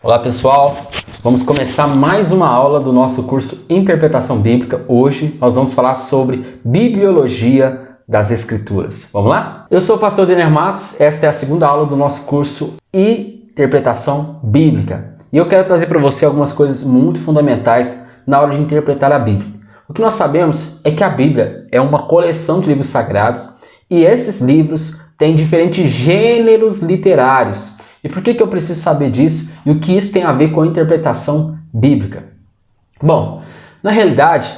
Olá pessoal, vamos começar mais uma aula do nosso curso Interpretação Bíblica. Hoje nós vamos falar sobre Bibliologia das Escrituras. Vamos lá? Eu sou o pastor Denner Matos, esta é a segunda aula do nosso curso Interpretação Bíblica. E eu quero trazer para você algumas coisas muito fundamentais na hora de interpretar a Bíblia. O que nós sabemos é que a Bíblia é uma coleção de livros sagrados e esses livros têm diferentes gêneros literários. E por que eu preciso saber disso e o que isso tem a ver com a interpretação bíblica? Bom, na realidade,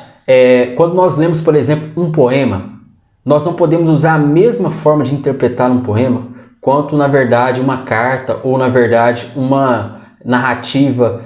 quando nós lemos, por exemplo, um poema, nós não podemos usar a mesma forma de interpretar um poema quanto, na verdade, uma carta ou, na verdade, uma narrativa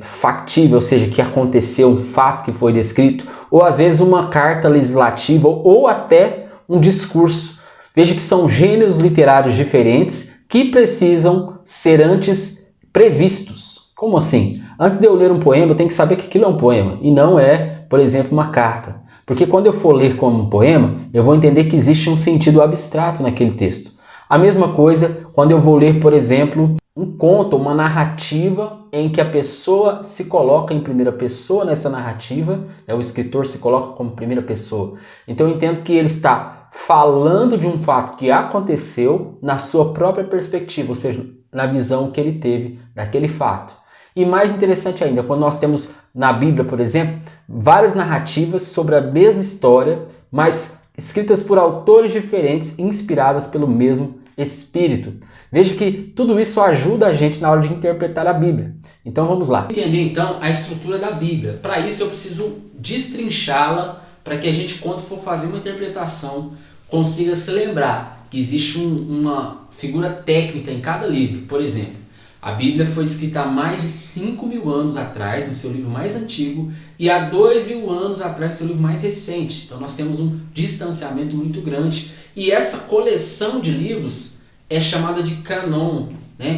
factível, ou seja, que aconteceu, um fato que foi descrito, ou às vezes uma carta legislativa ou até um discurso. Veja que são gêneros literários diferentes que precisam ser antes previstos. Como assim? Antes de eu ler um poema, eu tenho que saber que aquilo é um poema e não é, por exemplo, uma carta. Porque quando eu for ler como um poema, eu vou entender que existe um sentido abstrato naquele texto. A mesma coisa quando eu vou ler, por exemplo, um conto, uma narrativa em que a pessoa se coloca em primeira pessoa nessa narrativa, o escritor se coloca como primeira pessoa. Então eu entendo que ele está falando de um fato que aconteceu na sua própria perspectiva, ou seja, na visão que ele teve daquele fato. E mais interessante ainda, quando nós temos na Bíblia, por exemplo, várias narrativas sobre a mesma história, mas escritas por autores diferentes, inspiradas pelo mesmo Espírito. Veja que tudo isso ajuda a gente na hora de interpretar a Bíblia. Então vamos lá. Entender então a estrutura da Bíblia. Para isso eu preciso destrinchá-la para que a gente, quando for fazer uma interpretação, consiga se lembrar que existe uma figura técnica em cada livro. Por exemplo, a Bíblia foi escrita há mais de 5.000 anos atrás, no seu livro mais antigo, e há 2.000 anos atrás, no seu livro mais recente. Então nós temos um distanciamento muito grande. E essa coleção de livros é chamada de canon,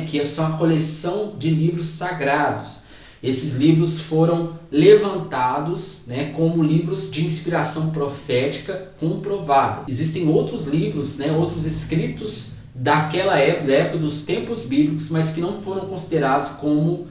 que é só uma coleção de livros sagrados. Esses livros foram levantados como livros de inspiração profética comprovada. Existem outros livros, outros escritos daquela época, da época dos tempos bíblicos, mas que não foram considerados como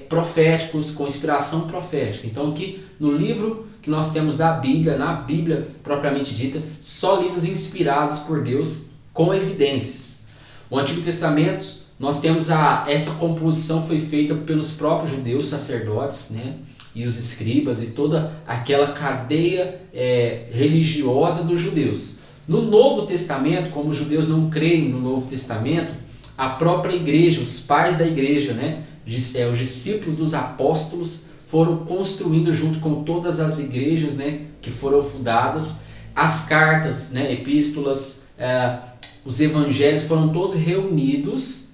proféticos, com inspiração profética. Então aqui no livro que nós temos da Bíblia, na Bíblia propriamente dita, só livros inspirados por Deus com evidências. O Antigo Testamento, nós temos essa composição foi feita pelos próprios judeus, sacerdotes, e os escribas e toda aquela cadeia religiosa dos judeus. No Novo Testamento, como os judeus não creem no Novo Testamento, a própria igreja, os pais da igreja, os discípulos dos apóstolos foram construindo junto com todas as igrejas que foram fundadas, as cartas, epístolas, os evangelhos foram todos reunidos.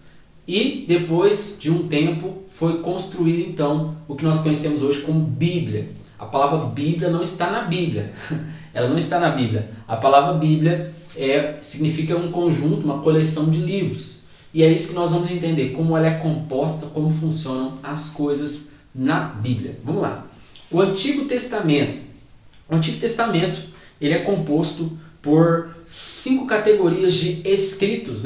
E depois de um tempo foi construído então o que nós conhecemos hoje como Bíblia. A palavra Bíblia não está na Bíblia. Ela não está na Bíblia. A palavra Bíblia significa um conjunto, uma coleção de livros. E é isso que nós vamos entender, como ela é composta, como funcionam as coisas na Bíblia. Vamos lá. O Antigo Testamento. O Antigo Testamento ele é composto por 5 categorias de escritos,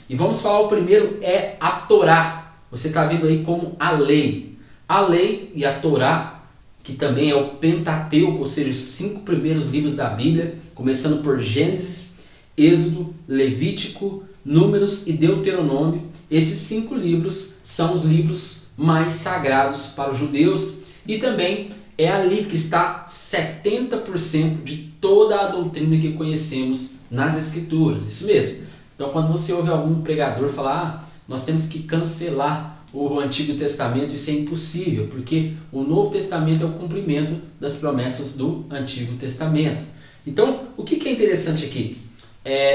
E vamos falar, o primeiro é a Torá. Você está vendo aí como a lei. A lei e a Torá, que também é o Pentateuco, ou seja, os 5 primeiros livros da Bíblia, começando por Gênesis, Êxodo, Levítico, Números e Deuteronômio. Esses 5 livros são os livros mais sagrados para os judeus e também é ali que está 70% de toda a doutrina que conhecemos nas Escrituras. Isso mesmo. Então, quando você ouve algum pregador falar, nós temos que cancelar o Antigo Testamento, isso é impossível, porque o Novo Testamento é o cumprimento das promessas do Antigo Testamento. Então, o que é interessante aqui?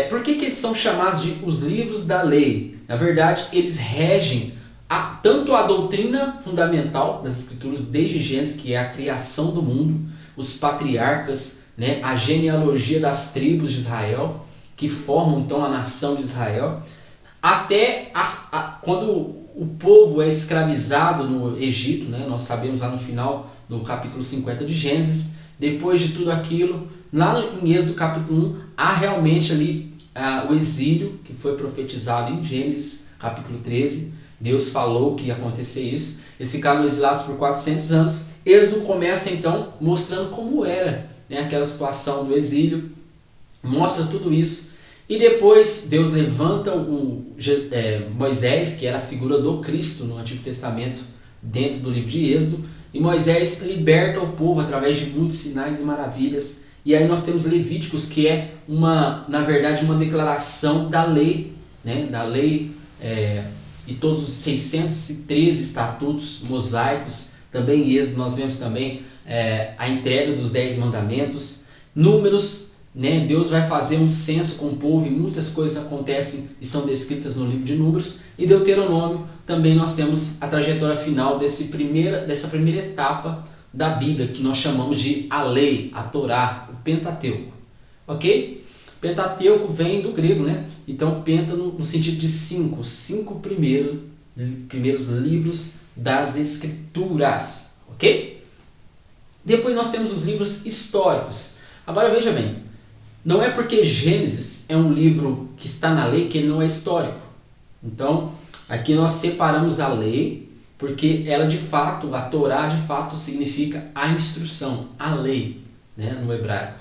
Por que eles são chamados de os livros da lei? Na verdade, eles regem tanto a doutrina fundamental das Escrituras, desde Gênesis, que é a criação do mundo, os patriarcas, a genealogia das tribos de Israel, que formam então a nação de Israel, até quando o povo é escravizado no Egito, nós sabemos lá no final do capítulo 50 de Gênesis, depois de tudo aquilo, lá em Êxodo capítulo 1, há realmente ali o exílio, que foi profetizado em Gênesis capítulo 13, Deus falou que ia acontecer isso. Eles ficaram exilados por 400 anos. Êxodo começa então mostrando como era, né, aquela situação do exílio. Mostra tudo isso. E depois Deus levanta Moisés, que era a figura do Cristo no Antigo Testamento, dentro do livro de Êxodo. E Moisés liberta o povo através de muitos sinais e maravilhas. E aí nós temos Levíticos, que é na verdade uma declaração da lei, né? Da lei e todos os 613 estatutos mosaicos. Também em Êxodo nós vemos também a entrega dos 10 mandamentos. Números, né? Deus vai fazer um censo com o povo e muitas coisas acontecem e são descritas no livro de Números. E Deuteronômio, também nós temos a trajetória final dessa primeira etapa da Bíblia, que nós chamamos de a lei, a Torá, o Pentateuco. Ok? Pentateuco vem do grego, né? Então, penta no sentido de cinco primeiros livros das Escrituras. Ok? Depois nós temos os livros históricos. Agora veja bem, não é porque Gênesis é um livro que está na lei que ele não é histórico. Então, aqui nós separamos a lei, porque ela de fato, a Torá de fato significa a instrução, a lei, né, no hebraico.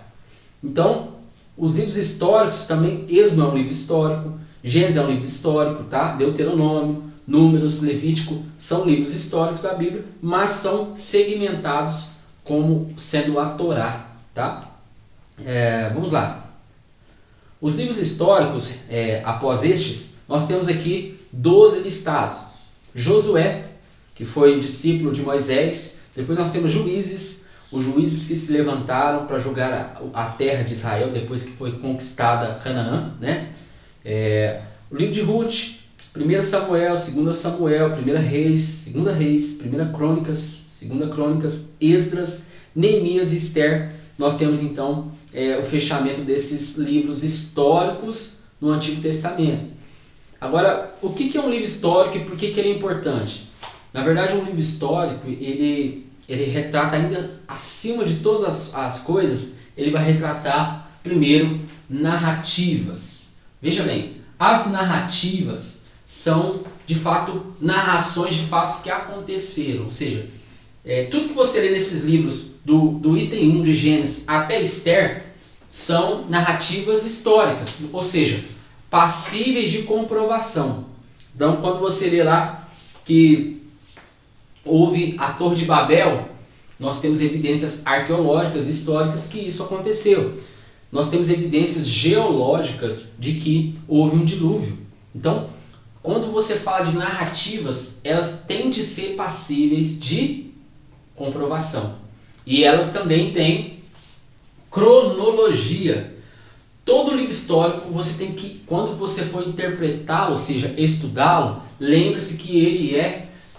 Então, os livros históricos também, Êxodo é um livro histórico, Gênesis é um livro histórico, tá? Deuteronômio, Números, Levítico são livros históricos da Bíblia, mas são segmentados como sendo a Torá, tá? Vamos lá. Os livros históricos, após estes, nós temos aqui 12 listados. Josué, que foi discípulo de Moisés. Depois nós temos Juízes, os juízes que se levantaram para julgar a terra de Israel depois que foi conquistada Canaã, né? O livro de Ruth, 1 Samuel, 2 Samuel, 1 Reis, 2 Reis, 1 Crônicas, 2 Crônicas, Esdras, Neemias e Esther. Nós temos então o fechamento desses livros históricos no Antigo Testamento. Agora, o que é um livro histórico e por que ele é importante? Na verdade, um livro histórico, ele retrata ainda acima de todas as coisas, ele vai retratar primeiro narrativas. Veja bem, as narrativas são de fato narrações de fatos que aconteceram, ou seja, tudo que você lê nesses livros do item 1 de Gênesis até Esther são narrativas históricas, ou seja, passíveis de comprovação. Então, quando você lê lá que houve a Torre de Babel, nós temos evidências arqueológicas históricas que isso aconteceu. Nós temos evidências geológicas de que houve um dilúvio. Então, quando você fala de narrativas, elas têm de ser passíveis de comprovação. E elas também têm cronologia. Todo livro histórico, você tem que, quando você for interpretá-lo, ou seja, estudá-lo, lembre-se que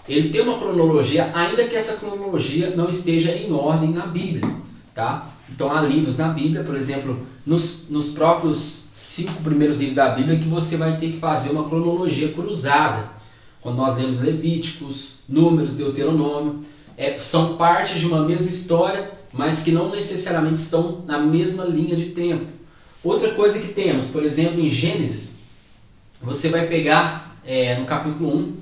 ele tem uma cronologia, ainda que essa cronologia não esteja em ordem na Bíblia. Tá? Então há livros na Bíblia, por exemplo, nos próprios 5 primeiros livros da Bíblia, que você vai ter que fazer uma cronologia cruzada. Quando nós lemos Levíticos, Números, Deuteronômio, são partes de uma mesma história, mas que não necessariamente estão na mesma linha de tempo. Outra coisa que temos, por exemplo, em Gênesis, você vai pegar no capítulo 1,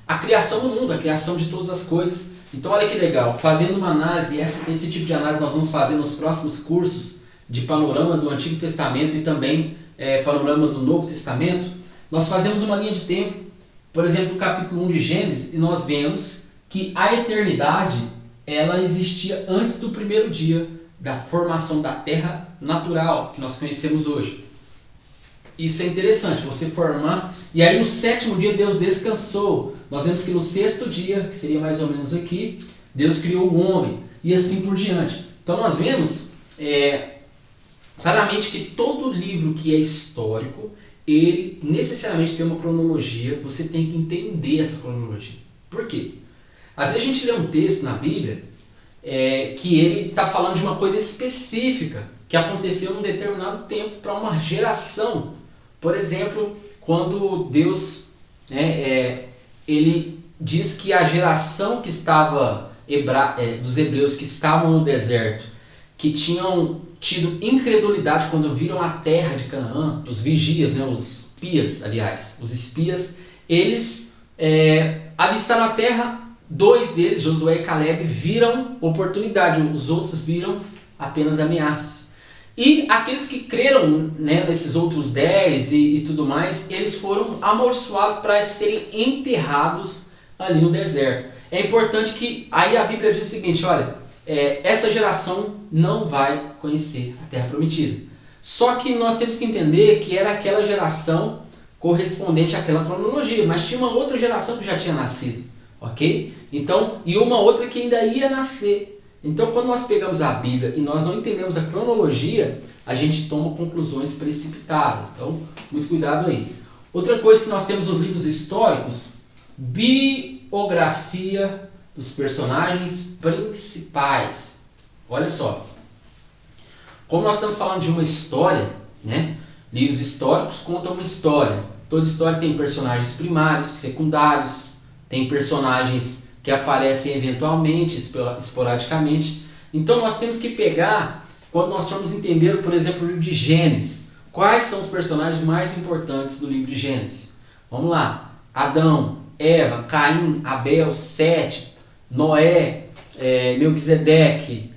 a criação do mundo, a criação de todas as coisas. Então olha que legal, fazendo uma análise, esse tipo de análise nós vamos fazer nos próximos cursos de panorama do Antigo Testamento e também panorama do Novo Testamento. Nós fazemos uma linha de tempo, por exemplo, no capítulo 1 de Gênesis, e nós vemos que a eternidade ela existia antes do primeiro dia da formação da terra natural que nós conhecemos hoje. Isso é interessante, você formar. E aí no 7º dia Deus descansou. Nós vemos que no 6º dia, que seria mais ou menos aqui, Deus criou o homem. E assim por diante. Então nós vemos claramente que todo livro que é histórico, ele necessariamente tem uma cronologia. Você tem que entender essa cronologia. Por quê? Às vezes a gente lê um texto na Bíblia que ele está falando de uma coisa específica que aconteceu num determinado tempo para uma geração. Por exemplo, quando Deus ele diz que a geração que estava dos hebreus que estavam no deserto, que tinham tido incredulidade quando viram a terra de Canaã, os vigias, os espias, aliás, os espias, eles avistaram a terra, 2 deles, Josué e Caleb, viram oportunidade, os outros viram apenas ameaças. E aqueles que creram, né, nesses outros 10 e tudo mais, eles foram amaldiçoados para serem enterrados ali no deserto. É importante que, aí a Bíblia diz o seguinte, olha, essa geração não vai conhecer a Terra Prometida. Só que nós temos que entender que era aquela geração correspondente àquela cronologia, mas tinha uma outra geração que já tinha nascido, ok? Então, e uma outra que ainda ia nascer. Então, quando nós pegamos a Bíblia e nós não entendemos a cronologia, a gente toma conclusões precipitadas. Então, muito cuidado aí. Outra coisa que nós temos nos livros históricos, biografia dos personagens principais. Olha só. Como nós estamos falando de uma história, né? Livros históricos contam uma história. Toda história tem personagens primários, secundários, tem personagens que aparecem eventualmente, esporadicamente. Então nós temos que pegar, quando nós formos entender, por exemplo, o livro de Gênesis, quais são os personagens mais importantes do livro de Gênesis. Vamos lá. Adão, Eva, Caim, Abel, Sete, Noé, Melquisedeque,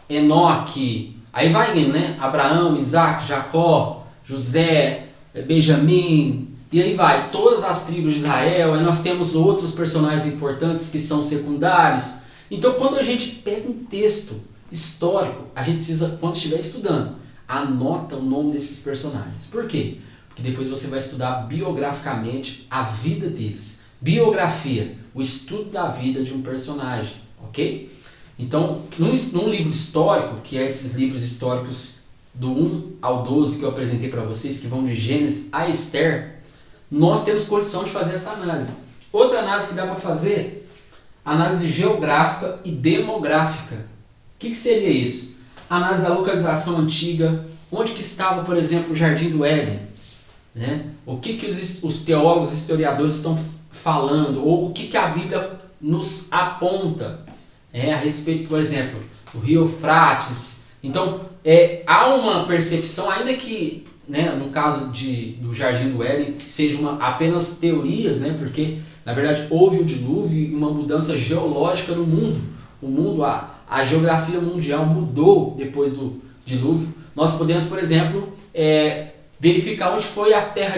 Enoque, aí vai indo, né? Abraão, Isaac, Jacó, José, Benjamim, e aí vai, todas as tribos de Israel. Aí nós temos outros personagens importantes que são secundários. Então, quando a gente pega um texto histórico, a gente precisa, quando estiver estudando, anota o nome desses personagens. Por quê? Porque depois você vai estudar biograficamente a vida deles. Biografia, o estudo da vida de um personagem, ok? Então, num livro histórico, que é esses livros históricos do 1 ao 12 que eu apresentei para vocês, que vão de Gênesis a Esther, nós temos condição de fazer essa análise. Outra análise que dá para fazer, análise geográfica e demográfica. O que seria isso? Análise da localização antiga, onde que estava, por exemplo, o Jardim do Éden, né? O que os teólogos e historiadores estão falando, ou o que a Bíblia nos aponta a respeito, por exemplo, do rio Eufrates. Então, há uma percepção, ainda que, né, no caso do Jardim do Éden, que sejam apenas teorias, né, porque, na verdade, houve o dilúvio e uma mudança geológica no mundo. O mundo, a geografia mundial mudou depois do dilúvio. Nós podemos, por exemplo, verificar onde foi a terra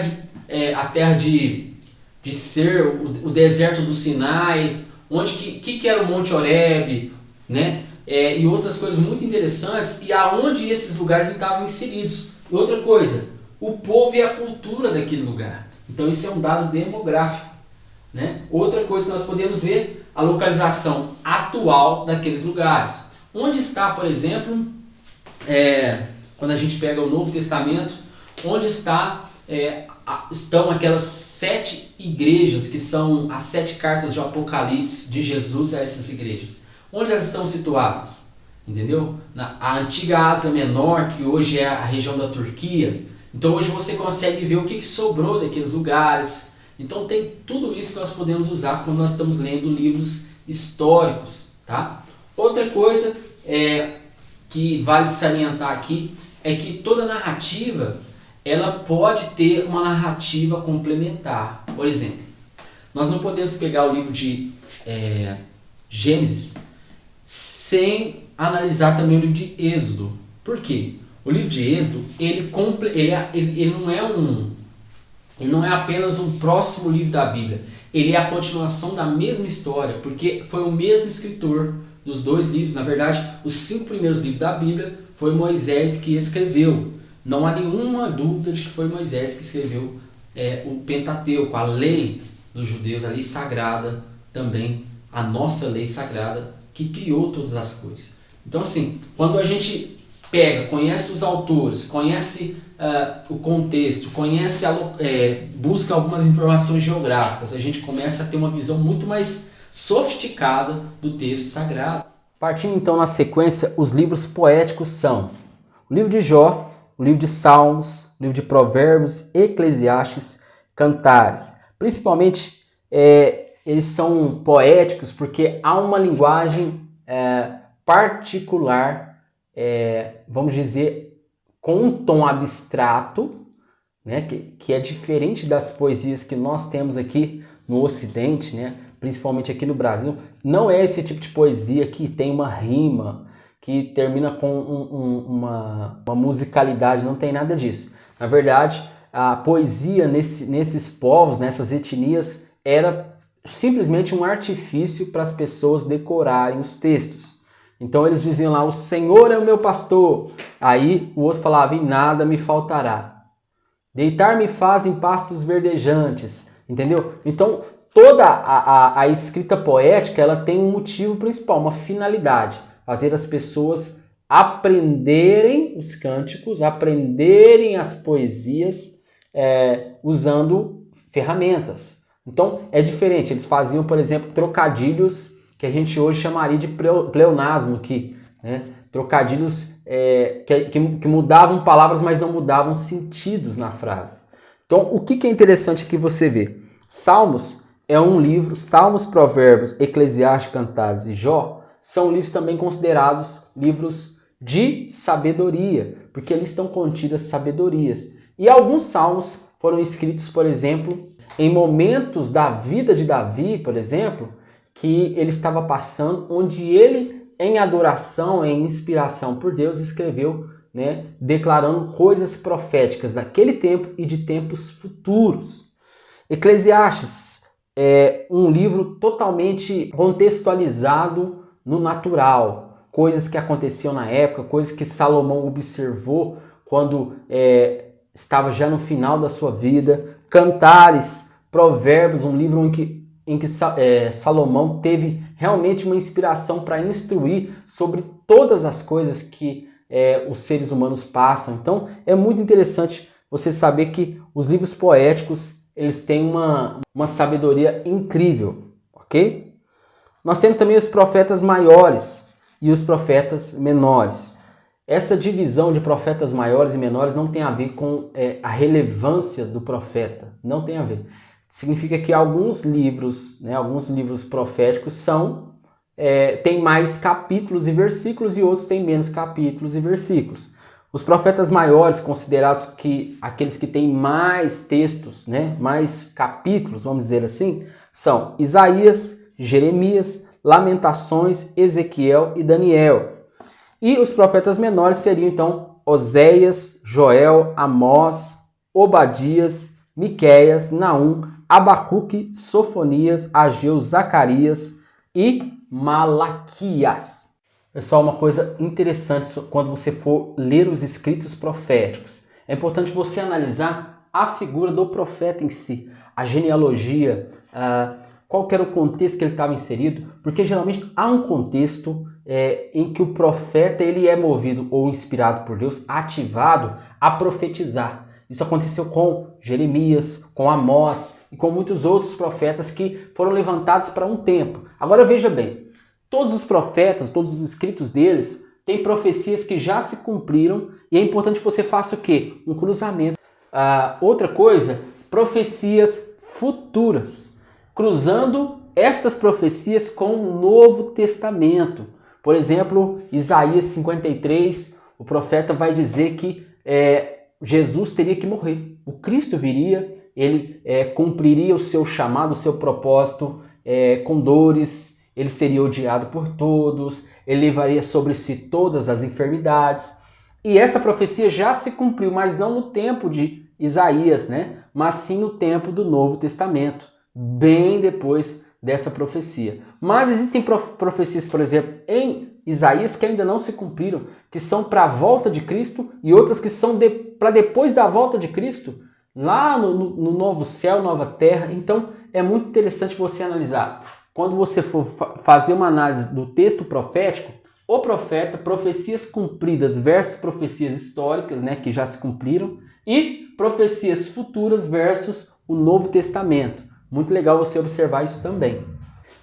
de Ser, o deserto do Sinai, onde que era o Monte Horebe, né? E outras coisas muito interessantes, e aonde esses lugares estavam inseridos. E outra coisa, o povo e a cultura daquele lugar. Então isso é um dado demográfico, né? Outra coisa que nós podemos ver, a localização atual daqueles lugares. Onde está, por exemplo, quando a gente pega o Novo Testamento, onde estão aquelas 7 igrejas, que são as 7 cartas de Apocalipse de Jesus a essas igrejas. Onde elas estão situadas? Entendeu? A antiga Ásia Menor, que hoje é a região da Turquia. Então hoje você consegue ver o que sobrou daqueles lugares. Então tem tudo isso que nós podemos usar quando nós estamos lendo livros históricos. Tá? Outra coisa que vale salientar aqui é que toda narrativa ela pode ter uma narrativa complementar. Por exemplo, nós não podemos pegar o livro de Gênesis sem analisar também o livro de Êxodo. Por quê? O livro de Êxodo ele não é apenas um próximo livro da Bíblia. Ele é a continuação da mesma história, porque foi o mesmo escritor dos 2 livros. Na verdade, os 5 primeiros livros da Bíblia foi Moisés que escreveu. Não há nenhuma dúvida de que foi Moisés que escreveu o Pentateuco, a lei dos judeus, a lei sagrada, também a nossa lei sagrada, que criou todas as coisas. Então, assim, quando a gente conhece os autores, conhece o contexto, busca algumas informações geográficas, a gente começa a ter uma visão muito mais sofisticada do texto sagrado. Partindo então na sequência, os livros poéticos são o livro de Jó, o livro de Salmos, o livro de Provérbios, Eclesiastes, Cantares. Principalmente, eles são poéticos porque há uma linguagem particular, vamos dizer, com um tom abstrato, né, que é diferente das poesias que nós temos aqui no Ocidente, né, principalmente aqui no Brasil. Não é esse tipo de poesia que tem uma rima, que termina com uma musicalidade, não tem nada disso. Na verdade, a poesia nesses povos, nessas etnias, era simplesmente um artifício para as pessoas decorarem os textos. Então eles diziam lá, o Senhor é o meu pastor. Aí o outro falava, em nada me faltará. Deitar-me faz em pastos verdejantes. Entendeu? Então toda a escrita poética, ela tem um motivo principal, uma finalidade. Fazer as pessoas aprenderem os cânticos, aprenderem as poesias, usando ferramentas. Então é diferente, eles faziam, por exemplo, trocadilhos que a gente hoje chamaria de pleonasmo, trocadilhos que mudavam palavras, mas não mudavam sentidos na frase. Então o que é interessante aqui você ver? Salmos é um livro, Salmos, Provérbios, Eclesiastes, Cantares e Jó, são livros também considerados livros de sabedoria, porque eles estão contidas sabedorias. E alguns salmos foram escritos, por exemplo, em momentos da vida de Davi, por exemplo, que ele estava passando, onde ele, em adoração, em inspiração por Deus, escreveu, declarando coisas proféticas daquele tempo e de tempos futuros. Eclesiastes é um livro totalmente contextualizado no natural, coisas que aconteciam na época, coisas que Salomão observou quando estava já no final da sua vida. Cantares, Provérbios, um livro em que Salomão teve realmente uma inspiração para instruir sobre todas as coisas que os seres humanos passam. Então é muito interessante você saber que os livros poéticos, eles têm uma sabedoria incrível, ok? Nós temos também os profetas maiores e os profetas menores. Essa divisão de profetas maiores e menores não tem a ver com a relevância do profeta, não tem a ver. Significa que alguns livros proféticos têm mais capítulos e versículos e outros têm menos capítulos e versículos. Os profetas maiores, considerados aqueles que têm mais textos, mais capítulos, vamos dizer assim, são Isaías, Jeremias, Lamentações, Ezequiel e Daniel. E os profetas menores seriam então Oséias, Joel, Amós, Obadias, Miqueias, Naum, Abacuque, Sofonias, Ageu, Zacarias e Malaquias. Pessoal, uma coisa interessante quando você for ler os escritos proféticos, é importante você analisar a figura do profeta em si, a genealogia, qual que era o contexto que ele estava inserido, porque geralmente há um contexto em que o profeta ele é movido ou inspirado por Deus, ativado a profetizar. Isso aconteceu com Jeremias, com Amós e com muitos outros profetas que foram levantados para um tempo. Agora veja bem, todos os profetas, todos os escritos deles, têm profecias que já se cumpriram e é importante que você faça o quê? Um cruzamento. Outra coisa, profecias futuras, cruzando estas profecias com o Novo Testamento. Por exemplo, Isaías 53, o profeta vai dizer que Jesus teria que morrer. O Cristo viria, ele cumpriria o seu chamado, o seu propósito com dores, ele seria odiado por todos, ele levaria sobre si todas as enfermidades. E essa profecia já se cumpriu, mas não no tempo de Isaías, mas sim no tempo do Novo Testamento, bem depois dessa profecia. Mas existem profecias, por exemplo, em Isaías que ainda não se cumpriram, que são para a volta de Cristo e outras que são para depois da volta de Cristo, lá no novo céu, nova terra. Então é muito interessante você analisar. Quando você for fazer uma análise do texto profético, o profeta, profecias cumpridas versus profecias históricas, que já se cumpriram, e profecias futuras versus o Novo Testamento. Muito legal você observar isso também.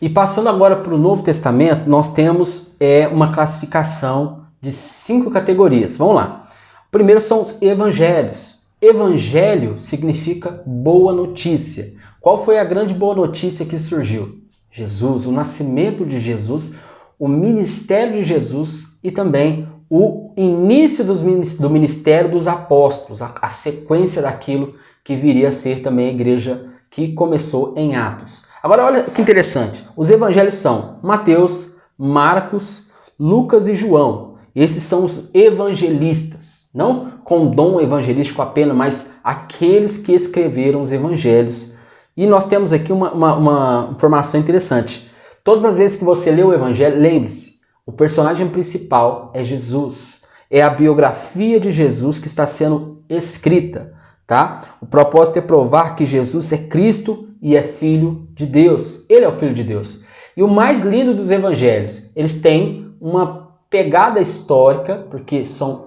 E passando agora para o Novo Testamento, nós temos uma classificação de 5 categorias. Vamos lá. O primeiro são os evangelhos. Evangelho significa boa notícia. Qual foi a grande boa notícia que surgiu? Jesus, o nascimento de Jesus, o ministério de Jesus e também o início do ministério dos apóstolos, a sequência daquilo que viria a ser também a igreja que começou em Atos. Agora olha que interessante, os evangelhos são Mateus, Marcos, Lucas e João. Esses são os evangelistas, não com dom evangelístico apenas, mas aqueles que escreveram os evangelhos. E nós temos aqui uma informação interessante. Todas as vezes que você lê o evangelho, lembre-se, o personagem principal é Jesus. É a biografia de Jesus que está sendo escrita, tá? O propósito é provar que Jesus é Cristo e é Filho de Deus. Ele é o Filho de Deus. E o mais lindo dos evangelhos, eles têm uma pegada histórica, porque são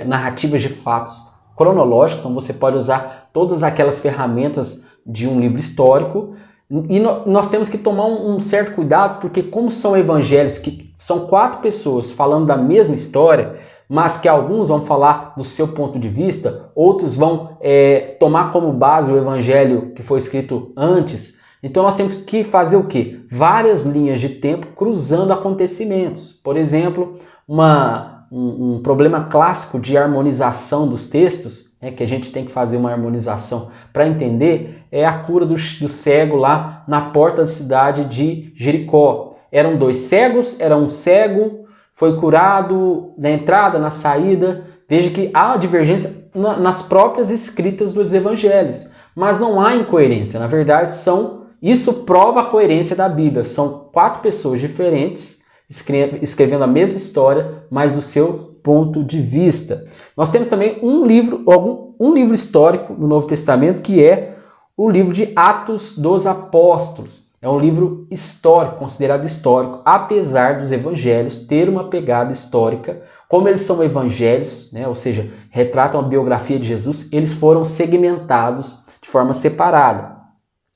narrativas de fatos cronológicos, então você pode usar todas aquelas ferramentas de um livro histórico. E nós temos que tomar um certo cuidado, porque como são evangelhos que são 4 pessoas falando da mesma história, mas que alguns vão falar do seu ponto de vista, outros vão tomar como base o evangelho que foi escrito antes. Então nós temos que fazer o quê? Várias linhas de tempo cruzando acontecimentos. Por exemplo, um problema clássico de harmonização dos textos, que a gente tem que fazer uma harmonização para entender, é a cura do cego lá na porta da cidade de Jericó. Eram 2 cegos, era um cego, foi curado na entrada, na saída. Veja que há divergência nas próprias escritas dos evangelhos, mas não há incoerência. Na verdade, isso prova a coerência da Bíblia. São 4 pessoas diferentes escrevendo a mesma história, mas do seu ponto de vista. Nós temos também um livro histórico no Novo Testamento, que é o livro de Atos dos Apóstolos. É um livro histórico, considerado histórico, apesar dos evangelhos ter uma pegada histórica. Como eles são evangelhos, ou seja, retratam a biografia de Jesus, eles foram segmentados de forma separada.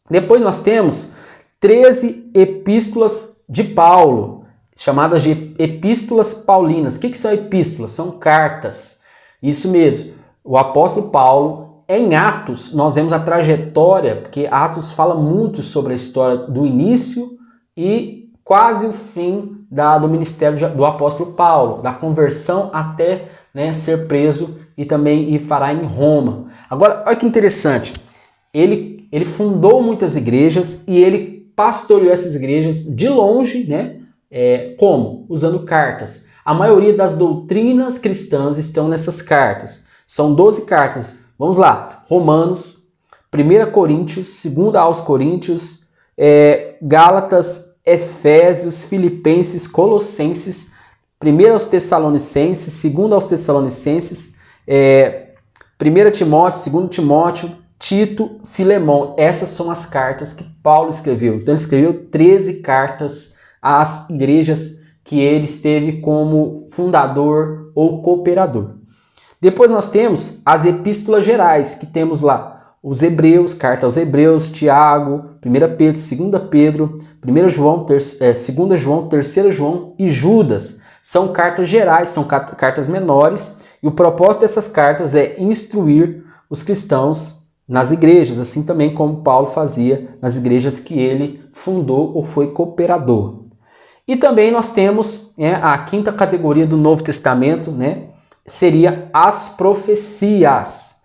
Depois nós temos 13 epístolas de Paulo, chamadas de epístolas paulinas. O que são epístolas? São cartas. Isso mesmo. O apóstolo Paulo, em Atos, nós vemos a trajetória, porque Atos fala muito sobre a história do início e quase o fim do ministério do apóstolo Paulo, da conversão até ser preso e também ir parar em Roma. Agora, olha que interessante. Ele fundou muitas igrejas e ele pastoreou essas igrejas de longe, como? Usando cartas. A maioria das doutrinas cristãs estão nessas cartas. São 12 cartas. Vamos lá. Romanos, 1 Coríntios, 2 aos Coríntios, Gálatas, Efésios, Filipenses, Colossenses, 1 aos Tessalonicenses, 2 aos Tessalonicenses, 1 Timóteo, 2 Timóteo, Tito, Filemão. Essas são as cartas que Paulo escreveu. Então ele escreveu 13 cartas às igrejas que ele esteve como fundador ou cooperador. Depois nós temos as epístolas gerais, que temos lá os Hebreus, carta aos Hebreus, Tiago, 1 Pedro, 2 Pedro, 1 João, 2 João, 3 João e Judas. São cartas gerais, são cartas menores, e o propósito dessas cartas é instruir os cristãos nas igrejas, assim também como Paulo fazia nas igrejas que ele fundou ou foi cooperador. E também nós temos a 5ª categoria do Novo Testamento, seria as profecias.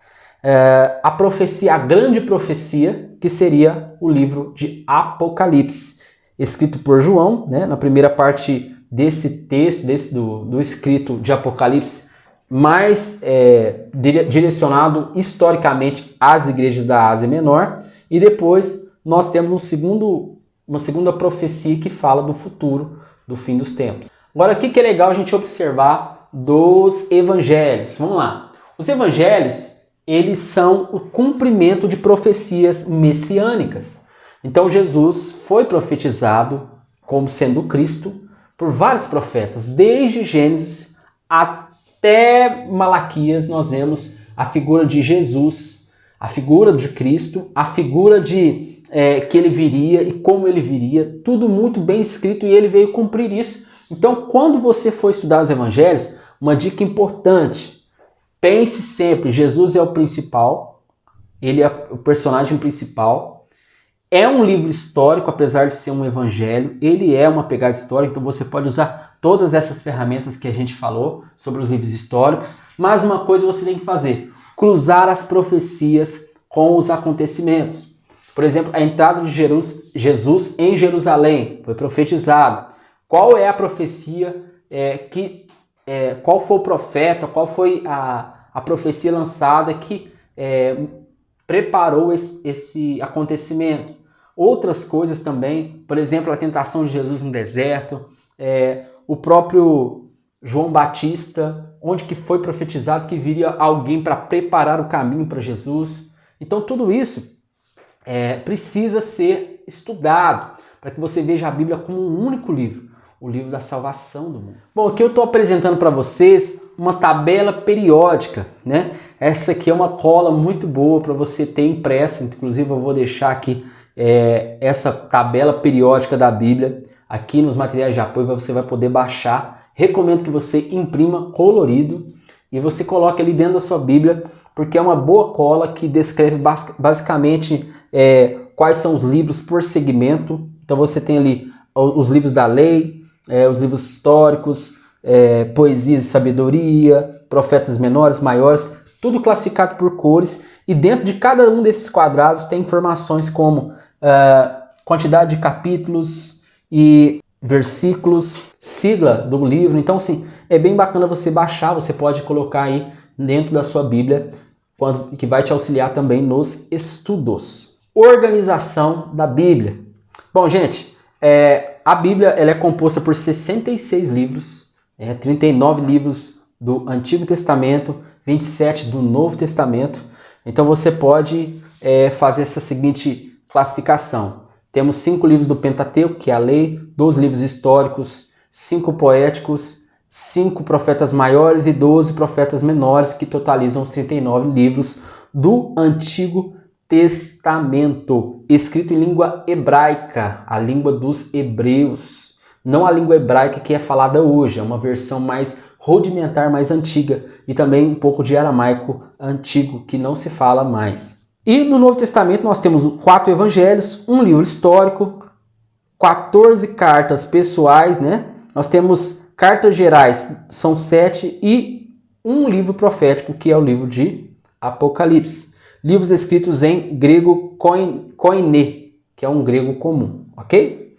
A profecia, a grande profecia, que seria o livro de Apocalipse, escrito por João, na primeira parte desse texto, do escrito de Apocalipse, mais direcionado historicamente às igrejas da Ásia Menor. E depois nós temos uma segunda profecia que fala do futuro, do fim dos tempos. Agora, o que é legal a gente observar dos evangelhos? Vamos lá. Os evangelhos, eles são o cumprimento de profecias messiânicas. Então, Jesus foi profetizado como sendo o Cristo por vários profetas. Desde Gênesis até Malaquias, nós vemos a figura de Jesus, a figura de Cristo, a figura de que ele viria e como ele viria, tudo muito bem escrito, e ele veio cumprir isso. Então, quando você for estudar os evangelhos, uma dica importante: pense sempre, Jesus é o principal, ele é o personagem principal. É um livro histórico, apesar de ser um evangelho, ele é uma pegada histórica, então você pode usar todas essas ferramentas que a gente falou sobre os livros históricos, mas uma coisa você tem que fazer: cruzar as profecias com os acontecimentos. Por exemplo, a entrada de Jesus em Jerusalém foi profetizado. Qual é a profecia qual foi o profeta, qual foi a profecia lançada que preparou esse acontecimento? Outras coisas também, por exemplo, a tentação de Jesus no deserto, o próprio João Batista, onde que foi profetizado que viria alguém para preparar o caminho para Jesus. Então tudo isso precisa ser estudado para que você veja a Bíblia como um único livro, o livro da salvação do mundo. Bom, aqui eu estou apresentando para vocês uma tabela periódica, né? Essa aqui é uma cola muito boa para você ter impressa, inclusive eu vou deixar aqui essa tabela periódica da Bíblia aqui nos materiais de apoio, você vai poder baixar. Recomendo que você imprima colorido e você coloque ali dentro da sua Bíblia, porque é uma boa cola que descreve basicamente quais são os livros por segmento. Então você tem ali os livros da lei, os livros históricos, poesias e sabedoria, profetas menores, maiores, tudo classificado por cores, e dentro de cada um desses quadrados tem informações como quantidade de capítulos e versículos, sigla do livro. Então, sim, é bem bacana você baixar, você pode colocar aí dentro da sua Bíblia, que vai te auxiliar também nos estudos. Organização da Bíblia. Bom, gente, a Bíblia ela é composta por 66 livros, 39 livros do Antigo Testamento, 27 do Novo Testamento. Então você pode fazer essa seguinte classificação. Temos 5 livros do Pentateuco, que é a lei, 12 livros históricos, 5 poéticos, 5 profetas maiores e 12 profetas menores, que totalizam os 39 livros do Antigo Testamento, escrito em língua hebraica, a língua dos hebreus. Não a língua hebraica que é falada hoje, é uma versão mais rudimentar, mais antiga, e também um pouco de aramaico antigo, que não se fala mais. E no Novo Testamento nós temos 4 evangelhos, um livro histórico, 14 cartas pessoais, né? Nós temos cartas gerais, são 7, e um livro profético, que é o livro de Apocalipse. Livros escritos em grego koiné, que é um grego comum, ok?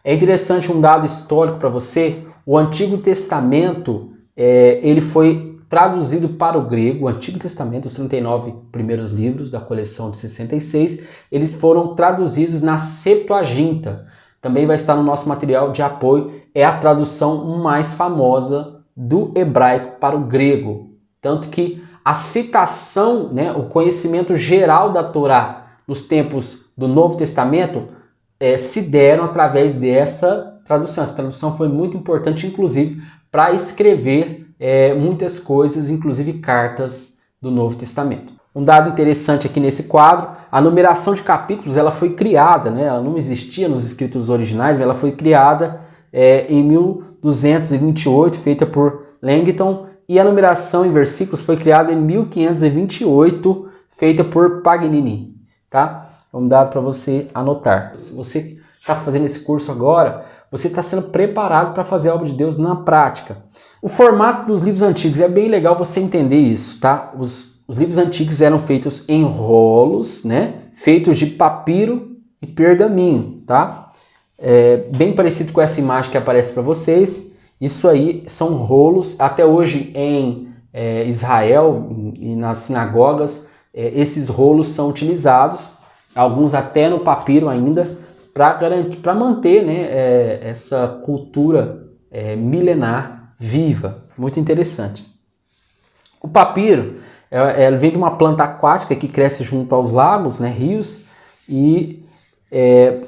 É interessante um dado histórico para você: o Antigo Testamento ele foi traduzido para o grego. O Antigo Testamento, os 39 primeiros livros da coleção de 66, eles foram traduzidos na Septuaginta. Também vai estar no nosso material de apoio, é a tradução mais famosa do hebraico para o grego. Tanto que a citação, né, o conhecimento geral da Torá nos tempos do Novo Testamento se deram através dessa tradução. Essa tradução foi muito importante, inclusive, para escrever muitas coisas, inclusive cartas do Novo Testamento. Um dado interessante aqui nesse quadro: a numeração de capítulos ela foi criada, né? Ela não existia nos escritos originais, mas ela foi criada em 1228, feita por Langton, e a numeração em versículos foi criada em 1528, feita por Paganini, tá? É um dado para você anotar. Se você está fazendo esse curso agora, você está sendo preparado para fazer a obra de Deus na prática. O formato dos livros antigos é bem legal você entender isso, tá? Os livros antigos eram feitos em rolos, né? Feitos de papiro e pergaminho, tá? Bem parecido com essa imagem que aparece para vocês. Isso aí são rolos. Até hoje em Israel e nas sinagogas, esses rolos são utilizados, alguns até no papiro ainda, para manter, né, essa cultura milenar viva. Muito interessante. O papiro vem de uma planta aquática que cresce junto aos lagos, né, rios, e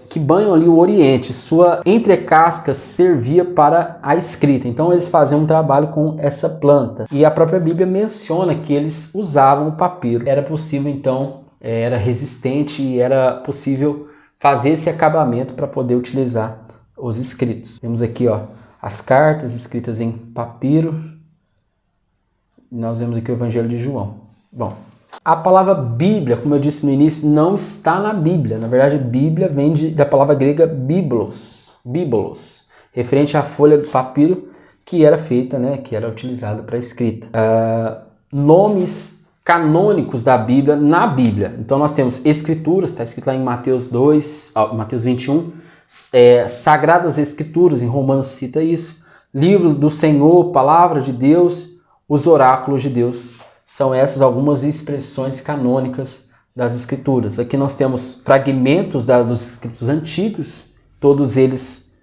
que banham ali o Oriente. Sua entrecasca servia para a escrita. Então eles faziam um trabalho com essa planta. E a própria Bíblia menciona que eles usavam o papiro. Era possível, então, era resistente e era possível fazer esse acabamento para poder utilizar os escritos. Temos aqui, ó, as cartas escritas em papiro. Nós vemos aqui o Evangelho de João. Bom, a palavra Bíblia, como eu disse no início, não está na Bíblia. Na verdade, Bíblia vem da palavra grega biblos, referente à folha do papiro, que era feita, né, que era utilizada para escrita. Nomes canônicos da Bíblia na Bíblia. Então nós temos Escrituras, está escrito lá em Mateus 21, Sagradas Escrituras, em Romanos cita isso, livros do Senhor, Palavra de Deus, os oráculos de Deus. São essas algumas expressões canônicas das Escrituras. Aqui nós temos fragmentos dos escritos antigos, todos eles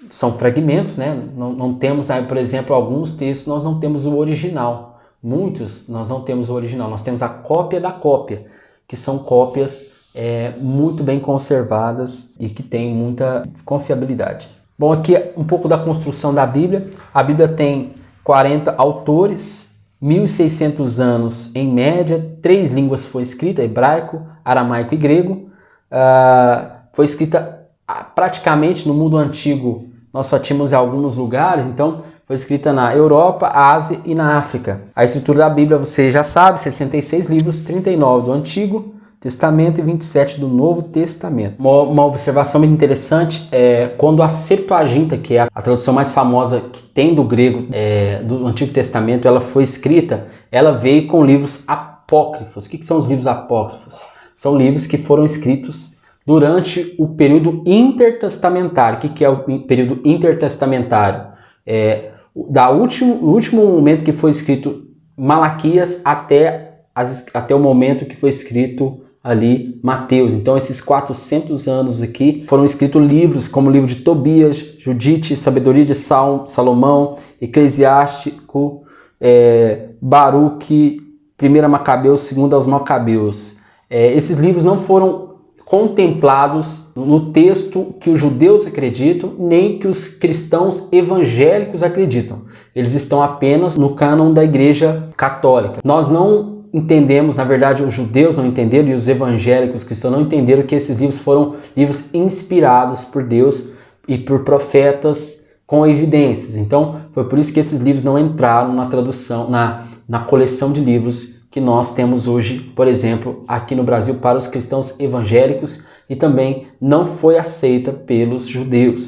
são fragmentos, né? Não temos, por exemplo, alguns textos nós não temos o original. Muitos nós não temos o original, nós temos a cópia da cópia, que são cópias muito bem conservadas e que têm muita confiabilidade. Bom, aqui um pouco da construção da Bíblia. A Bíblia tem 40 autores, 1.600 anos em média, 3 línguas foi escrita, hebraico, aramaico e grego. Foi escrita praticamente no mundo antigo, nós só tínhamos em alguns lugares, então foi escrita na Europa, Ásia e na África. A estrutura da Bíblia você já sabe, 66 livros, 39 do Antigo Testamento e 27 do Novo Testamento. Uma observação muito interessante é quando a Septuaginta, que é a tradução mais famosa que tem do grego do Antigo Testamento, ela foi escrita, ela veio com livros apócrifos. O que são os livros apócrifos? São livros que foram escritos durante o período intertestamentário. O que é o período intertestamentário? O último momento que foi escrito Malaquias até o momento que foi escrito ali Mateus. Então esses 400 anos aqui foram escritos livros como o livro de Tobias, Judite, Sabedoria de Salomão, Eclesiástico, Baruque, 1 Macabeus, 2 aos Macabeus. Esses livros não foram contemplados no texto que os judeus acreditam, nem que os cristãos evangélicos acreditam. Eles estão apenas no cânon da Igreja Católica. Nós não entendemos, na verdade os judeus não entenderam e os evangélicos cristãos não entenderam que esses livros foram livros inspirados por Deus e por profetas com evidências. Então foi por isso que esses livros não entraram na tradução, na coleção de livros que nós temos hoje, por exemplo, aqui no Brasil para os cristãos evangélicos, e também não foi aceita pelos judeus.